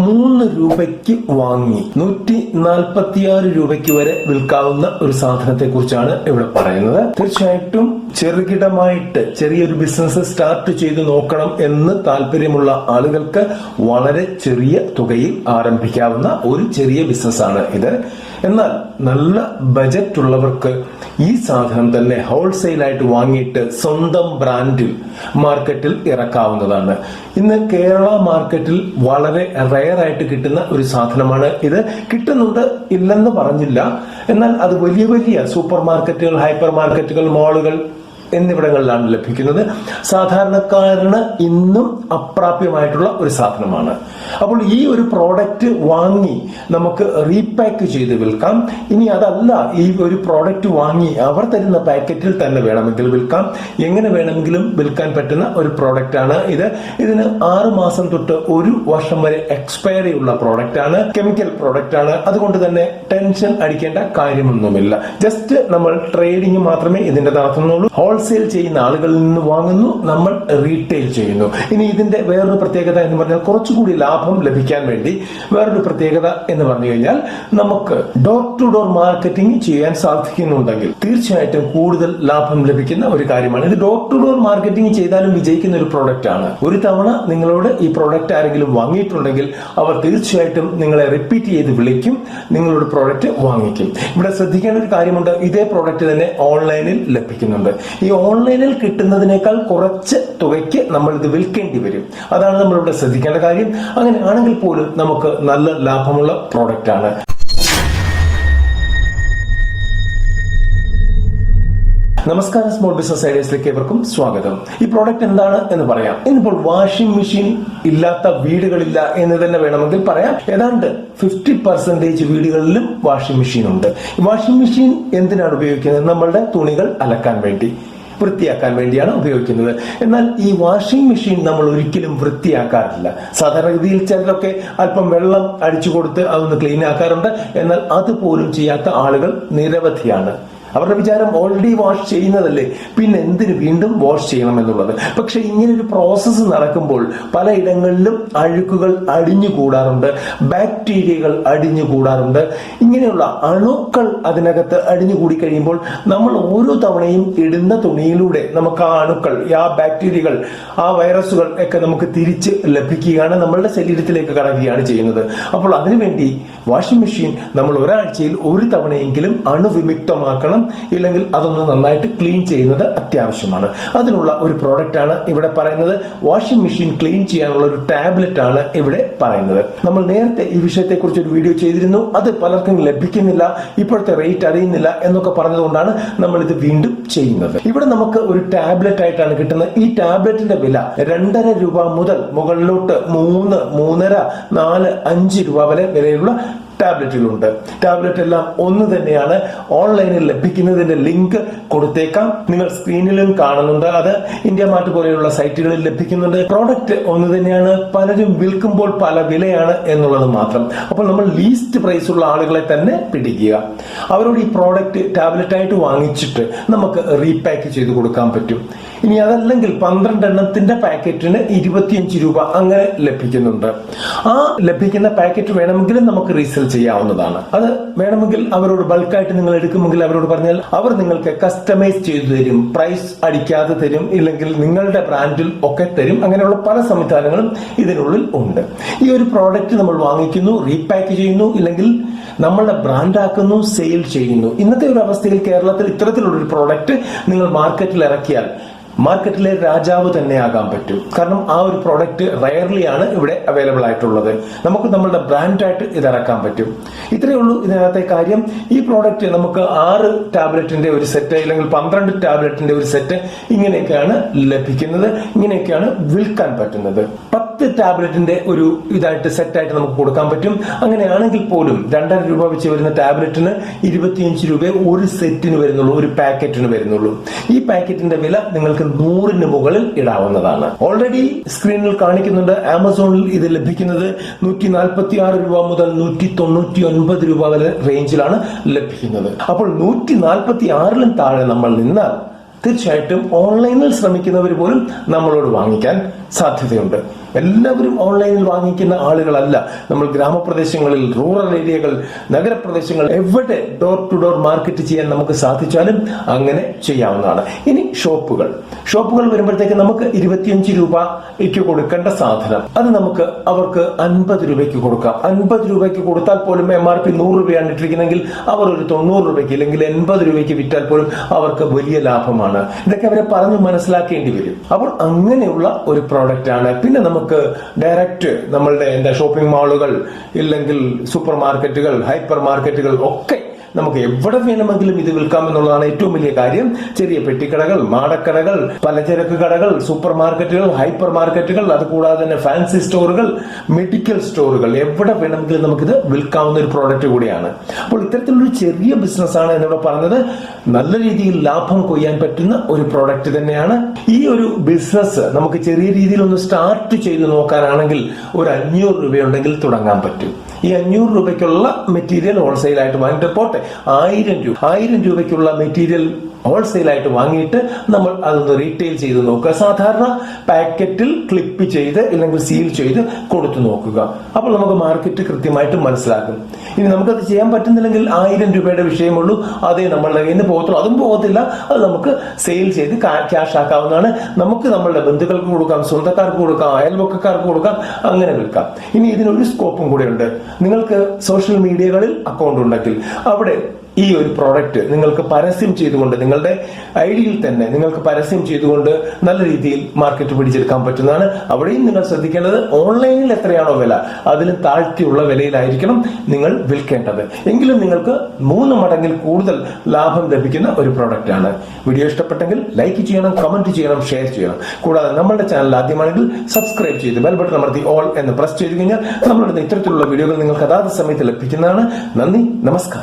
3 രൂപയ്ക്ക് വാങ്ങി 146 രൂപയ്ക്ക് വരെ വിൽക്കാവുന്ന ഒരു സാധനത്തെ കുറിച്ചാണ് ഇവിടെ പറയുന്നത്. തീർച്ചയായിട്ടും ചെറുകിടമായിട്ട് ചെറിയൊരു ബിസിനസ് സ്റ്റാർട്ട് ചെയ്ത് നോക്കണം എന്ന് താല്പര്യമുള്ള ആളുകൾക്ക് വളരെ ചെറിയ തുകയിൽ ആരംഭിക്കാവുന്ന ഒരു ചെറിയ ബിസിനസ്സാണ് ഇത്. എന്നാൽ നല്ല ബജറ്റ് ഉള്ളവർക്ക് ഈ സാധനം തന്നെ ഹോൾസെയിലായിട്ട് വാങ്ങിയിട്ട് സ്വന്തം ബ്രാൻഡിൽ മാർക്കറ്റിൽ ഇറക്കാവുന്നതാണ്. ഇന്ന് കേരള മാർക്കറ്റിൽ വളരെ റെയർ ആയിട്ട് കിട്ടുന്ന ഒരു സാധനമാണ് ഇത്. കിട്ടുന്നുണ്ട്, ഇല്ലെന്ന് പറഞ്ഞില്ല. എന്നാൽ അത് വലിയ വലിയ സൂപ്പർ മാർക്കറ്റുകൾ, ഹൈപ്പർ മാർക്കറ്റുകൾ, മാളുകൾ എന്നിവിടങ്ങളിലാണ് ലഭിക്കുന്നത്. സാധാരണക്കാരന് ഇന്നും അപ്രാപ്യമായിട്ടുള്ള ഒരു സാധനമാണ്. അപ്പോൾ ഈ ഒരു പ്രോഡക്റ്റ് വാങ്ങി നമുക്ക് റീപാക്ക് ചെയ്ത് വിൽക്കാം. ഇനി അതല്ല, ഈ ഒരു പ്രോഡക്റ്റ് വാങ്ങി അവർ തരുന്ന പാക്കറ്റിൽ തന്നെ വേണമെങ്കിൽ വിൽക്കാം. എങ്ങനെ വേണമെങ്കിലും വിൽക്കാൻ പറ്റുന്ന ഒരു പ്രോഡക്റ്റ് ആണ് ഇത്. ഇതിന് 6 മാസം തൊട്ട് 1 വർഷം വരെ എക്സ്പയറി ഉള്ള പ്രോഡക്റ്റ് ആണ്. കെമിക്കൽ പ്രോഡക്റ്റ് ആണ്. അതുകൊണ്ട് തന്നെ ടെൻഷൻ അടിക്കേണ്ട കാര്യമൊന്നുമില്ല. ജസ്റ്റ് നമ്മൾ ട്രേഡിംഗ് മാത്രമേ ഇതിന്റെ നടത്തുന്നുള്ളൂ. ഹോൾസെയിൽ ചെയ്യുന്ന ആളുകളിൽ നിന്ന് വാങ്ങുന്നു, നമ്മൾ റീറ്റെയിൽ ചെയ്യുന്നു. ഇനി ഇതിന്റെ വേറൊരു പ്രത്യേകത എന്ന് പറഞ്ഞാൽ, കുറച്ചുകൂടി ലാഭം ലഭിക്കാൻ വേണ്ടി വേറൊരു പ്രത്യേകത എന്ന് പറഞ്ഞു കഴിഞ്ഞാൽ, നമുക്ക് ഡോർ ടു ഡോർ മാർക്കറ്റിംഗ് ചെയ്യാൻ സാധിക്കുന്നുണ്ടെങ്കിൽ തീർച്ചയായിട്ടും കൂടുതൽ ലാഭം ലഭിക്കുന്ന ഒരു കാര്യമാണ് ഇത്. ഡോർ ടു ഡോർ മാർക്കറ്റിംഗ് ചെയ്താലും വിജയിക്കുന്ന ഒരു പ്രോഡക്റ്റ് ആണ്. ഒരു തവണ നിങ്ങളോട് ഈ പ്രോഡക്റ്റ് ആരെങ്കിലും വാങ്ങിയിട്ടുണ്ടെങ്കിൽ അവർ തീർച്ചയായിട്ടും നിങ്ങളെ റിപ്പീറ്റ് ചെയ്ത് വിളിക്കും, നിങ്ങളോട് പ്രോഡക്റ്റ് വാങ്ങിക്കും. ഇവിടെ ശ്രദ്ധിക്കേണ്ട ഒരു കാര്യമുണ്ട്, ഇതേ പ്രോഡക്റ്റ് തന്നെ ഓൺലൈനിൽ ലഭിക്കുന്നുണ്ട്. ഈ ഓൺലൈനിൽ കിട്ടുന്നതിനേക്കാൾ കുറച്ച് തുകയ്ക്ക് നമ്മൾ ഇത് വിൽക്കേണ്ടി വരും. അതാണ് നമ്മളിവിടെ ശ്രദ്ധിക്കേണ്ട കാര്യം. അങ്ങനെയാണെങ്കിൽ പോലും നമുക്ക് നല്ല ലാഭമുള്ള പ്രോഡക്റ്റ് ആണ്. നമസ്കാരം, സ്മോൾ ബിസിനസ് ഐഡിയസിലേക്ക് ഏവർക്കും സ്വാഗതം. ഈ പ്രോഡക്റ്റ് എന്താണ് എന്ന് പറയാം. ഇന്നിപ്പോൾ വാഷിംഗ് മെഷീൻ ഇല്ലാത്ത വീടുകളില്ല എന്ന് തന്നെ വേണമെങ്കിൽ പറയാം. ഏതാണ്ട് 50% വീടുകളിലും വാഷിംഗ് മെഷീൻ ഉണ്ട്. വാഷിംഗ് മെഷീൻ എന്തിനാണ് ഉപയോഗിക്കുന്നത്? നമ്മളുടെ തുണികൾ അലക്കാൻ വേണ്ടി, വൃത്തിയാക്കാൻ വേണ്ടിയാണ് ഉപയോഗിക്കുന്നത്. എന്നാൽ ഈ വാഷിംഗ് മെഷീൻ നമ്മൾ ഒരിക്കലും വൃത്തിയാക്കാറില്ല. സാധാരണഗതിയിൽ ചിലരൊക്കെ അല്പം വെള്ളം അടിച്ചു കൊടുത്ത് അതൊന്ന് ക്ലീൻ ആക്കാറുണ്ട്. എന്നാൽ അതുപോലും ചെയ്യാത്ത ആളുകൾ നിരവധിയാണ്. അവരുടെ വിചാരം ഓൾറെഡി വാഷ് ചെയ്യുന്നതല്ലേ, പിന്നെ എന്തിന് വീണ്ടും വാഷ് ചെയ്യണം എന്നുള്ളത്. പക്ഷെ ഇങ്ങനൊരു പ്രോസസ്സ് നടക്കുമ്പോൾ പലയിടങ്ങളിലും അഴുക്കുകൾ അടിഞ്ഞുകൂടാറുണ്ട്, ബാക്ടീരിയകൾ അടിഞ്ഞുകൂടാറുണ്ട്. ഇങ്ങനെയുള്ള അണുക്കൾ അതിനകത്ത് അടിഞ്ഞുകൂടി കഴിയുമ്പോൾ നമ്മൾ ഓരോ തവണയും ഇടുന്ന തുണിയിലൂടെ നമുക്ക് ആ അണുക്കൾ, ആ ബാക്ടീരിയകൾ, ആ വൈറസുകൾ ഒക്കെ നമുക്ക് തിരിച്ച് ലഭിക്കുകയാണ്, നമ്മളുടെ ശരീരത്തിലേക്ക് കടക്കുകയാണ് ചെയ്യുന്നത്. അപ്പോൾ അതിനുവേണ്ടി വാഷിംഗ് മെഷീൻ നമ്മൾ ഒരാഴ്ചയിൽ 1 തവണയെങ്കിലും അണുവിമുക്തമാക്കണം. ഇല്ലെങ്കിൽ അതൊന്ന് നന്നായിട്ട് ക്ലീൻ ചെയ്യുന്നത് അത്യാവശ്യമാണ്. അതിനുള്ള ഒരു പ്രോഡക്റ്റ് ആണ് ഇവിടെ പറയുന്നത്. വാഷിംഗ് മെഷീൻ ക്ലീൻ ചെയ്യാനുള്ള ഒരു ടാബ്ലറ്റ് ആണ് ഇവിടെ പറയുന്നത്. നമ്മൾ നേരത്തെ ഈ വിഷയത്തെ കുറിച്ച് ഒരു വീഡിയോ ചെയ്തിരുന്നു. അത് പലർക്കും ലഭിക്കുന്നില്ല, ഇപ്പോഴത്തെ റേറ്റ് അറിയുന്നില്ല എന്നൊക്കെ പറഞ്ഞതുകൊണ്ടാണ് നമ്മൾ ഇത് വീണ്ടും ചെയ്യുന്നത്. ഇവിടെ നമുക്ക് ഒരു ടാബ്ലറ്റ് ആയിട്ടാണ് കിട്ടുന്നത്. ഈ ടാബ്ലറ്റിന്റെ വില 2.5 രൂപ മുതൽ മുകളിലോട്ട് 3, 3.5, 4, 5 രൂപ വരെ വിലയുള്ള ടാബ്ലറ്റുകളുണ്ട്. ടാബ്ലറ്റ് എല്ലാം ഒന്ന് തന്നെയാണ്. ഓൺലൈനിൽ ലഭിക്കുന്നതിന്റെ ലിങ്ക് കൊടുത്തേക്കാം. നിങ്ങൾ സ്ക്രീനിലും കാണുന്നുണ്ട്. അത് ഇന്ത്യ മാർട്ട് പോലെയുള്ള സൈറ്റുകളിൽ ലഭിക്കുന്നുണ്ട്. പ്രോഡക്റ്റ് ഒന്ന് തന്നെയാണ്, പലരും വിൽക്കുമ്പോൾ പല വിലയാണ് എന്നുള്ളത് മാത്രം. അപ്പോൾ നമ്മൾ ലീസ്റ്റ് പ്രൈസ് ഉള്ള ആളുകളെ തന്നെ പിടിക്കുക. അവരോട് ഈ പ്രോഡക്റ്റ് ടാബ്ലറ്റ് ആയിട്ട് വാങ്ങിച്ചിട്ട് നമുക്ക് റീപാക്ക് ചെയ്ത് കൊടുക്കാൻ പറ്റും. ഇനി അതല്ലെങ്കിൽ 12 എണ്ണത്തിന്റെ പാക്കറ്റിന് 25 രൂപ അങ്ങനെ ലഭിക്കുന്നുണ്ട്. ആ ലഭിക്കുന്ന പാക്കറ്റ് വേണമെങ്കിലും നമുക്ക് റീസെൽ ചെയ്യാവുന്നതാണ്. അത് വേണമെങ്കിൽ അവരോട് ബൾക്കായിട്ട് നിങ്ങൾ എടുക്കുമെങ്കിൽ അവരോട് പറഞ്ഞാൽ അവർ നിങ്ങൾക്ക് കസ്റ്റമൈസ് ചെയ്തു തരും, പ്രൈസ് അടിക്കാതെ തരും, ഇല്ലെങ്കിൽ നിങ്ങളുടെ ബ്രാൻഡിൽ ഒക്കെ തരും. അങ്ങനെയുള്ള പല സംവിധാനങ്ങളും ഇതിനുള്ളിൽ ഉണ്ട്. ഈ ഒരു പ്രോഡക്റ്റ് നമ്മൾ വാങ്ങിക്കുന്നു, റീപാക്ക് ചെയ്യുന്നു, ഇല്ലെങ്കിൽ നമ്മളുടെ ബ്രാൻഡാക്കുന്നു, സെയിൽ ചെയ്യുന്നു. ഇന്നത്തെ ഒരു അവസ്ഥയിൽ കേരളത്തിൽ ഇത്തരത്തിലുള്ളൊരു പ്രോഡക്റ്റ് നിങ്ങൾ മാർക്കറ്റിൽ ഇറക്കിയാൽ മാർക്കറ്റിലെ രാജാവ് തന്നെ ആകാൻ പറ്റും. കാരണം ആ ഒരു പ്രോഡക്റ്റ് റയർലി ആണ് ഇവിടെ അവൈലബിൾ ആയിട്ടുള്ളത്. നമുക്ക് നമ്മളുടെ ബ്രാൻഡായിട്ട് ഇത് ഇറക്കാൻ പറ്റും. ഇത്രയേ ഉള്ളൂ ഇതിനകത്തെ കാര്യം. ഈ പ്രോഡക്റ്റ് നമുക്ക് 6 ടാബ്ലറ്റിന്റെ ഒരു സെറ്റ്, അല്ലെങ്കിൽ 12 ടാബ്ലറ്റിന്റെ ഒരു സെറ്റ്, ഇങ്ങനെയൊക്കെയാണ് ലഭിക്കുന്നത്. ഇങ്ങനെയൊക്കെയാണ് വിൽക്കാൻ പറ്റുന്നത്. 10 ടാബ്ലറ്റിന്റെ ഒരു ഇതായിട്ട് സെറ്റായിട്ട് നമുക്ക് കൊടുക്കാൻ പറ്റും. അങ്ങനെയാണെങ്കിൽ പോലും 2.5 രൂപ വെച്ച് വരുന്ന ടാബ്ലറ്റിന് 25 രൂപ ഒരു സെറ്റിന് വരുന്നുള്ളൂ, ഒരു പാക്കറ്റിന് വരുന്നുള്ളൂ. ഈ പാക്കറ്റിന്റെ വില നിങ്ങൾക്ക് 100-ന് മുകളിൽ ഇടാവുന്നതാണ്. ഓൾറെഡി സ്ക്രീനിൽ കാണിക്കുന്നുണ്ട്. ആമസോണിൽ ഇത് ലഭിക്കുന്നത് 146 രൂപ മുതൽ 199 രൂപ വരെ റേഞ്ചിലാണ് ലഭിക്കുന്നത്. അപ്പോൾ 146-ലും താഴെ നമ്മൾ നിന്നാൽ തീർച്ചയായിട്ടും ഓൺലൈനിൽ ശ്രമിക്കുന്നവർ പോലും നമ്മളോട് വാങ്ങിക്കാൻ സാധ്യതയുണ്ട്. എല്ലാവരും ഓൺലൈനിൽ വാങ്ങിക്കുന്ന ആളുകളല്ല. നമ്മൾ ഗ്രാമപ്രദേശങ്ങളിൽ, റൂറൽ ഏരിയകൾ, നഗരപ്രദേശങ്ങൾ എവിടെ ഡോർ ടു ഡോർ മാർക്കറ്റ് ചെയ്യാൻ നമുക്ക് സാധിച്ചാലും അങ്ങനെ ചെയ്യാവുന്നതാണ്. ഇനി ഷോപ്പുകൾ വരുമ്പോഴത്തേക്ക് നമുക്ക് 25 രൂപയ്ക്ക് കൊടുക്കേണ്ട സാധനം അത് നമുക്ക് അവർക്ക് 50 രൂപയ്ക്ക് കൊടുക്കാം. 50 രൂപയ്ക്ക് കൊടുത്താൽ പോലും MRP 100 രൂപയാണ് ഇട്ടിരിക്കുന്നെങ്കിൽ അവർ ഒരു 90 രൂപയ്ക്ക് അല്ലെങ്കിൽ 80 രൂപയ്ക്ക് വിറ്റാൽ പോലും അവർക്ക് വലിയ ലാഭമാണ്. ഇതൊക്കെ അവരെ പറഞ്ഞു മനസ്സിലാക്കേണ്ടി വരും. അപ്പോൾ അങ്ങനെയുള്ള ഒരു പ്രോഡക്റ്റ് ആണ്. പിന്നെ നമുക്ക് ഡയറക്റ്റ് നമ്മളുടെ ഷോപ്പിംഗ് മാളുകൾ ഇല്ലെങ്കിൽ സൂപ്പർ മാർക്കറ്റുകൾ, ഹൈപ്പർ മാർക്കറ്റുകൾ ഒക്കെ നമുക്ക് എവിടെ വേണമെങ്കിലും ഇത് വിൽക്കാം എന്നുള്ളതാണ് ഏറ്റവും വലിയ കാര്യം. ചെറിയ പെട്ടിക്കടകൾ, മാടക്കടകൾ, പലചരക്ക് കടകൾ, സൂപ്പർ മാർക്കറ്റുകൾ, ഹൈപ്പർ മാർക്കറ്റുകൾ, അതുകൂടാതെ തന്നെ ഫാൻസി സ്റ്റോറുകൾ, മെഡിക്കൽ സ്റ്റോറുകൾ, എവിടെ വേണമെങ്കിലും നമുക്കിത് വിൽക്കാവുന്ന ഒരു പ്രോഡക്റ്റ് കൂടിയാണ്. അപ്പോൾ ഇത്തരത്തിലൊരു ചെറിയ ബിസിനസ് ആണ് എന്നിവിടെ പറഞ്ഞത്. നല്ല രീതിയിൽ ലാഭം കൊയ്യാൻ പറ്റുന്ന ഒരു പ്രോഡക്റ്റ് തന്നെയാണ്. ഈ ഒരു ബിസിനസ് നമുക്ക് ചെറിയ രീതിയിൽ ഒന്ന് സ്റ്റാർട്ട് ചെയ്ത് നോക്കാനാണെങ്കിൽ ഒരു 500 രൂപയുണ്ടെങ്കിൽ തുടങ്ങാൻ പറ്റും. ഈ 500 രൂപയ്ക്കുള്ള മെറ്റീരിയൽ ഹോൾസെയിൽ ആയിട്ട് വാങ്ങിയിട്ട് പോട്ടെ, 1000 രൂപയ്ക്കുള്ള മെറ്റീരിയൽ ഹോൾസെയിൽ ആയിട്ട് വാങ്ങിയിട്ട് നമ്മൾ അതൊന്ന് റീറ്റെയിൽ ചെയ്ത് നോക്കുക. സാധാരണ പാക്കറ്റിൽ ക്ലിപ്പ് ചെയ്ത് അല്ലെങ്കിൽ സീൽ ചെയ്ത് കൊടുത്തു നോക്കുക. അപ്പോൾ നമുക്ക് മാർക്കറ്റ് കൃത്യമായിട്ട് മനസ്സിലാക്കും. ഇനി നമുക്കത് ചെയ്യാൻ പറ്റുന്നില്ലെങ്കിൽ 1000 രൂപയുടെ വിഷയമുള്ളൂ, അതേ നമ്മളുടെ കയ്യിൽ നിന്ന് പോകത്തുള്ളൂ. അതും പോകത്തില്ല, അത് നമുക്ക് സെയിൽ ചെയ്ത് ക്യാഷ് ആക്കാവുന്നതാണ്. നമുക്ക് നമ്മളുടെ ബന്ധുക്കൾക്ക് കൊടുക്കാം, സ്വന്തക്കാർക്ക് കൊടുക്കാം, അയൽവക്കക്കാർക്ക് കൊടുക്കാം, അങ്ങനെ വിൽക്കാം. ഇനി ഇതിനൊരു സ്കോപ്പും കൂടെ ഉണ്ട്. നിങ്ങൾക്ക് സോഷ്യൽ മീഡിയകളിൽ അക്കൗണ്ട് ഉണ്ടെങ്കിൽ അവിടെ ഈ ഒരു പ്രോഡക്റ്റ് നിങ്ങൾക്ക് പരസ്യം ചെയ്തുകൊണ്ട്, നിങ്ങളുടെ ഐഡിയിൽ തന്നെ നിങ്ങൾക്ക് പരസ്യം ചെയ്തുകൊണ്ട് നല്ല രീതിയിൽ മാർക്കറ്റ് പിടിച്ചെടുക്കാൻ പറ്റുന്നതാണ്. അവിടെയും നിങ്ങൾ ശ്രദ്ധിക്കേണ്ടത് ഓൺലൈനിൽ എത്രയാണോ വില അതിലും താഴ്ത്തിയുള്ള വിലയിലായിരിക്കണം നിങ്ങൾ വിൽക്കേണ്ടത്. എങ്കിലും നിങ്ങൾക്ക് 3 മടങ്ങിൽ കൂടുതൽ ലാഭം ലഭിക്കുന്ന ഒരു പ്രോഡക്റ്റ് ആണ്. വീഡിയോ ഇഷ്ടപ്പെട്ടെങ്കിൽ ലൈക്ക് ചെയ്യണം, കമന്റ് ചെയ്യണം, ഷെയർ ചെയ്യണം. കൂടാതെ നമ്മുടെ ചാനൽ ആദ്യമാണെങ്കിൽ സബ്സ്ക്രൈബ് ചെയ്ത് ബെൽ ബട്ടൺ അമർത്തി ഓൾ എന്ന് പ്രസ് ചെയ്ത് കഴിഞ്ഞാൽ നമ്മളുടെ ഇത്തരത്തിലുള്ള വീഡിയോകൾ നിങ്ങൾക്ക് അതാത് സമയത്ത് ലഭിക്കുന്നതാണ്. നന്ദി, നമസ്കാരം.